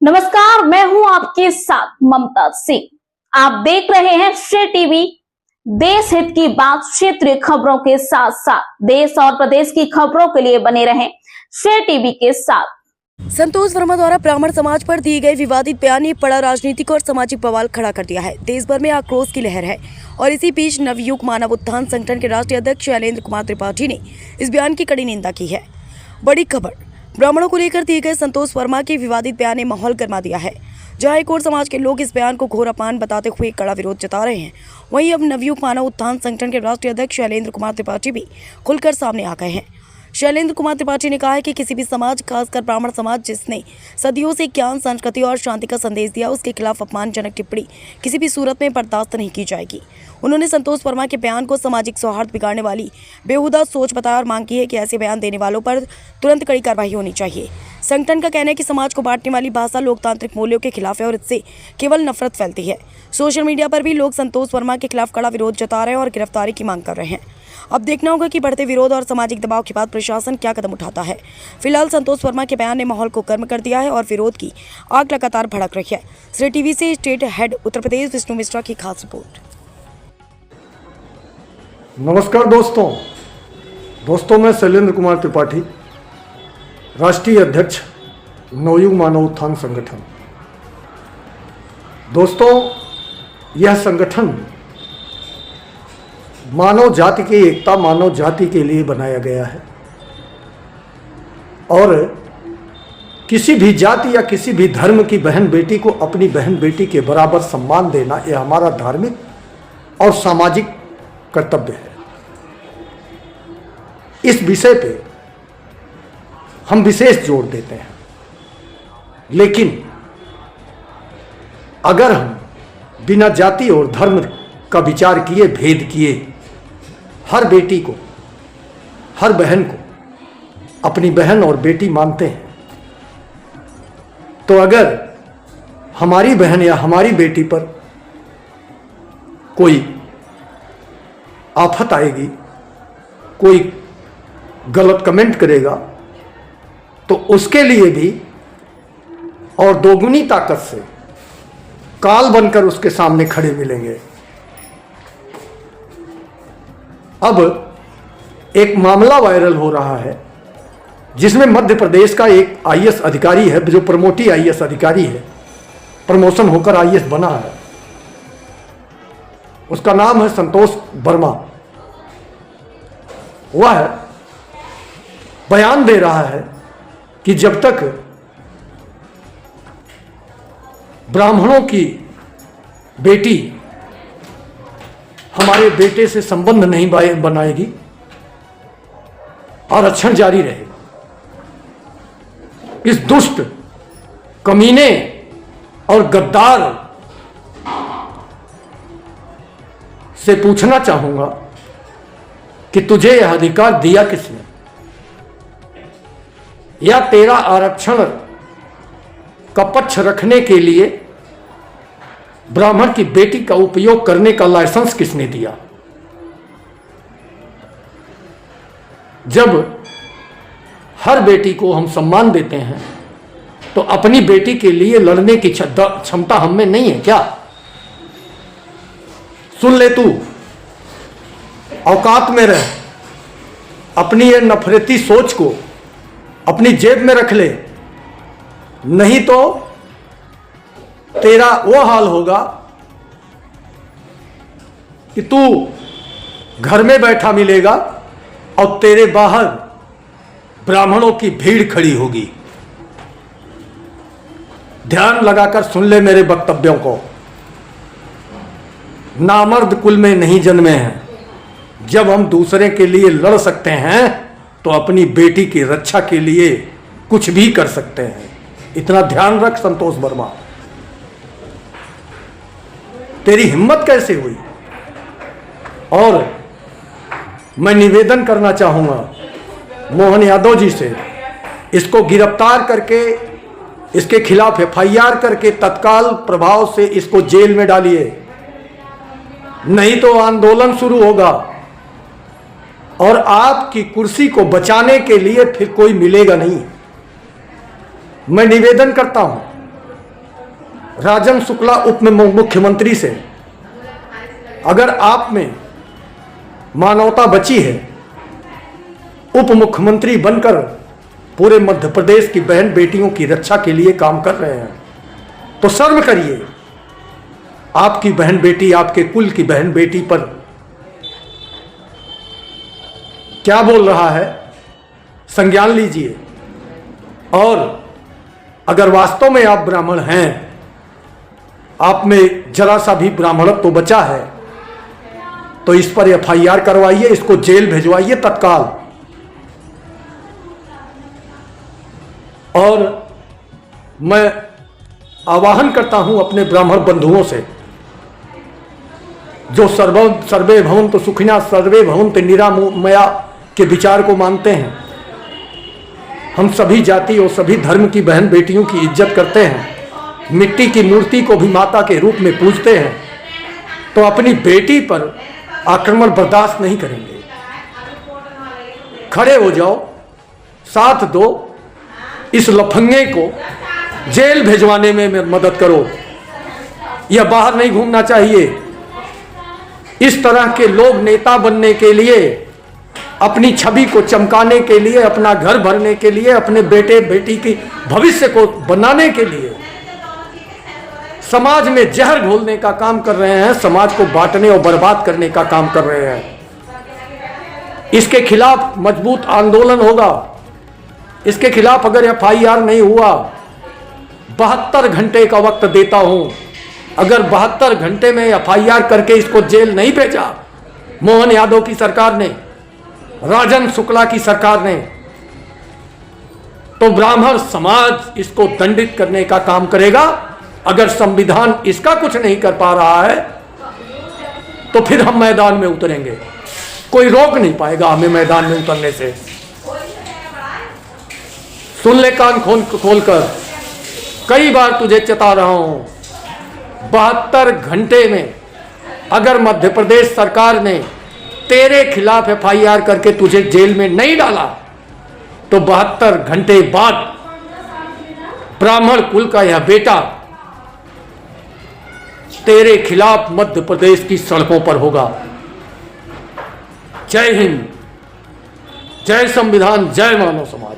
नमस्कार, मैं हूं आपके साथ ममता सिंह। आप देख रहे हैं श्रेय टीवी। देश हित की बात, क्षेत्रीय खबरों के साथ साथ देश और प्रदेश की खबरों के लिए बने रहें श्रेय टीवी के साथ। संतोष वर्मा द्वारा ब्राह्मण समाज पर दिए गए विवादित बयान ने बड़ा राजनीतिक और सामाजिक बवाल खड़ा कर दिया है। देश भर में आक्रोश की लहर है और इसी बीच नवयुग मानव उत्थान संगठन के राष्ट्रीय अध्यक्ष शैलेंद्र कुमार त्रिपाठी ने इस बयान की कड़ी निंदा की है। बड़ी खबर, ब्राह्मणों को लेकर दिए गए संतोष वर्मा के विवादित बयान ने माहौल गर्मा दिया है। जहां एक और समाज के लोग इस बयान को घोर अपमान बताते हुए कड़ा विरोध जता रहे हैं, वहीं अब नवयुग मानव उत्थान संगठन के राष्ट्रीय अध्यक्ष शैलेंद्र कुमार त्रिपाठी भी खुलकर सामने आ गए हैं। शैलेंद्र कुमार त्रिपाठी ने कहा है कि किसी भी समाज, खासकर ब्राह्मण समाज जिसने सदियों से ज्ञान, संस्कृति और शांति का संदेश दिया, उसके खिलाफ अपमानजनक टिप्पणी किसी भी सूरत में बर्दाश्त नहीं की जाएगी। उन्होंने संतोष वर्मा के बयान को सामाजिक सौहार्द बिगाड़ने वाली बेहुदा सोच बताया और मांग की है कि ऐसे बयान देने वालों पर तुरंत कड़ी कार्रवाई होनी चाहिए। संगठन का कहना है कि समाज को बांटने वाली भाषा लोकतांत्रिक मूल्यों के खिलाफ है और इससे केवल नफरत फैलती है। सोशल मीडिया पर भी लोग संतोष वर्मा के खिलाफ कड़ा विरोध जता रहे हैं और गिरफ्तारी की मांग कर रहे हैं। अब देखना होगा कि बढ़ते विरोध और सामाजिक दबाव के बाद प्रशासन क्या कदम उठाता है। फिलहाल संतोष वर्मा के बयान ने माहौल को गर्म कर दिया है और विरोध की आग लगातार भड़क रही है। श्रेय टीवी से स्टेट हेड उत्तर प्रदेश विष्णु मिश्रा की खास रिपोर्ट। नमस्कार दोस्तों, मैं शैलेंद्र कुमार त्रिपाठी, राष्ट्रीय अध्यक्ष नवयुग मानव उत्थान संगठन। दोस्तों, यह संगठन मानव जाति की एकता, मानव जाति के लिए बनाया गया है और किसी भी जाति या किसी भी धर्म की बहन बेटी को अपनी बहन बेटी के बराबर सम्मान देना, यह हमारा धार्मिक और सामाजिक कर्तव्य है। इस विषय पे हम विशेष जोर देते हैं, लेकिन अगर हम बिना जाति और धर्म का विचार किए, भेद किए, हर बेटी को, हर बहन को अपनी बहन और बेटी मानते हैं, तो अगर हमारी बहन या हमारी बेटी पर कोई आफत आएगी, कोई गलत कमेंट करेगा, तो उसके लिए भी और दोगुनी ताकत से काल बनकर उसके सामने खड़े मिलेंगे। अब एक मामला वायरल हो रहा है जिसमें मध्य प्रदेश का एक आईएएस अधिकारी है, जो प्रमोटी आईएएस अधिकारी है, प्रमोशन होकर आईएएस बना है। उसका नाम है संतोष वर्मा। वह बयान दे रहा है कि जब तक ब्राह्मणों की बेटी हमारे बेटे से संबंध नहीं बनाएगी, आरक्षण जारी रहेगा। इस दुष्ट, कमीने और गद्दार से पूछना चाहूंगा कि तुझे यह अधिकार दिया किसने, या तेरा आरक्षण का पक्ष रखने के लिए ब्राह्मण की बेटी का उपयोग करने का लाइसेंस किसने दिया। जब हर बेटी को हम सम्मान देते हैं, तो अपनी बेटी के लिए लड़ने की क्षमता हम में नहीं है क्या? सुन ले, तू औकात में रह, अपनी ये नफरती सोच को अपनी जेब में रख ले, नहीं तो तेरा वो हाल होगा कि तू घर में बैठा मिलेगा और तेरे बाहर ब्राह्मणों की भीड़ खड़ी होगी। ध्यान लगाकर सुन ले मेरे वक्तव्यों को। नामर्द कुल में नहीं जन्मे हैं। जब हम दूसरे के लिए लड़ सकते हैं, तो अपनी बेटी की रक्षा के लिए कुछ भी कर सकते हैं। इतना ध्यान रख संतोष वर्मा। तेरी हिम्मत कैसे हुई? और मैं निवेदन करना चाहूंगा मोहन यादव जी से, इसको गिरफ्तार करके, इसके खिलाफ एफआईआर करके तत्काल प्रभाव से इसको जेल में डालिए, नहीं तो आंदोलन शुरू होगा और आपकी कुर्सी को बचाने के लिए फिर कोई मिलेगा नहीं। मैं निवेदन करता हूं राजन शुक्ला उप मुख्यमंत्री से अगर आप में मानवता बची है, उप मुख्यमंत्री बनकर पूरे मध्य प्रदेश की बहन बेटियों की रक्षा के लिए काम कर रहे हैं, तो शर्म करिए। आपकी बहन बेटी, आपके कुल की बहन बेटी पर क्या बोल रहा है, संज्ञान लीजिए। और अगर वास्तव में आप ब्राह्मण हैं, आप में जरा सा भी ब्राह्मणत्व तो बचा है, तो इस पर एफआईआर करवाइए, इसको जेल भिजवाइए तत्काल। और मैं आवाहन करता हूं अपने ब्राह्मण बंधुओं से, जो सर्वे भवन्तु सुखिनः सर्वे भवन्तु निरामया के विचार को मानते हैं। हम सभी जाति और सभी धर्म की बहन बेटियों की इज्जत करते हैं, मिट्टी की मूर्ति को भी माता के रूप में पूजते हैं, तो अपनी बेटी पर आक्रमण बर्दाश्त नहीं करेंगे। खड़े हो जाओ, साथ दो, इस लफंगे को जेल भिजवाने में मदद करो। यह बाहर नहीं घूमना चाहिए। इस तरह के लोग नेता बनने के लिए, अपनी छवि को चमकाने के लिए, अपना घर भरने के लिए, अपने बेटे बेटी की भविष्य को बनाने के लिए समाज में जहर घोलने का काम कर रहे हैं, समाज को बांटने और बर्बाद करने का काम कर रहे हैं। इसके खिलाफ मजबूत आंदोलन होगा। इसके खिलाफ अगर एफआईआर नहीं हुआ, 72 घंटे का वक्त देता हूं। अगर 72 घंटे में एफआईआर करके इसको जेल नहीं भेजा मोहन यादव की सरकार ने, राजन शुक्ला की सरकार ने, तो ब्राह्मण समाज इसको दंडित करने का काम करेगा। अगर संविधान इसका कुछ नहीं कर पा रहा है, तो फिर हम मैदान में उतरेंगे। कोई रोक नहीं पाएगा हमें मैदान में उतरने से। सुन ले कान खोलकर, कई बार तुझे चेता रहा हूं, 72 घंटे में अगर मध्य प्रदेश सरकार ने तेरे खिलाफ एफआईआर करके तुझे जेल में नहीं डाला, तो 72 घंटे बाद ब्राह्मण कुल का यह बेटा तेरे खिलाफ मध्य प्रदेश की सड़कों पर होगा। जय हिंद, जय संविधान, जय मानव समाज।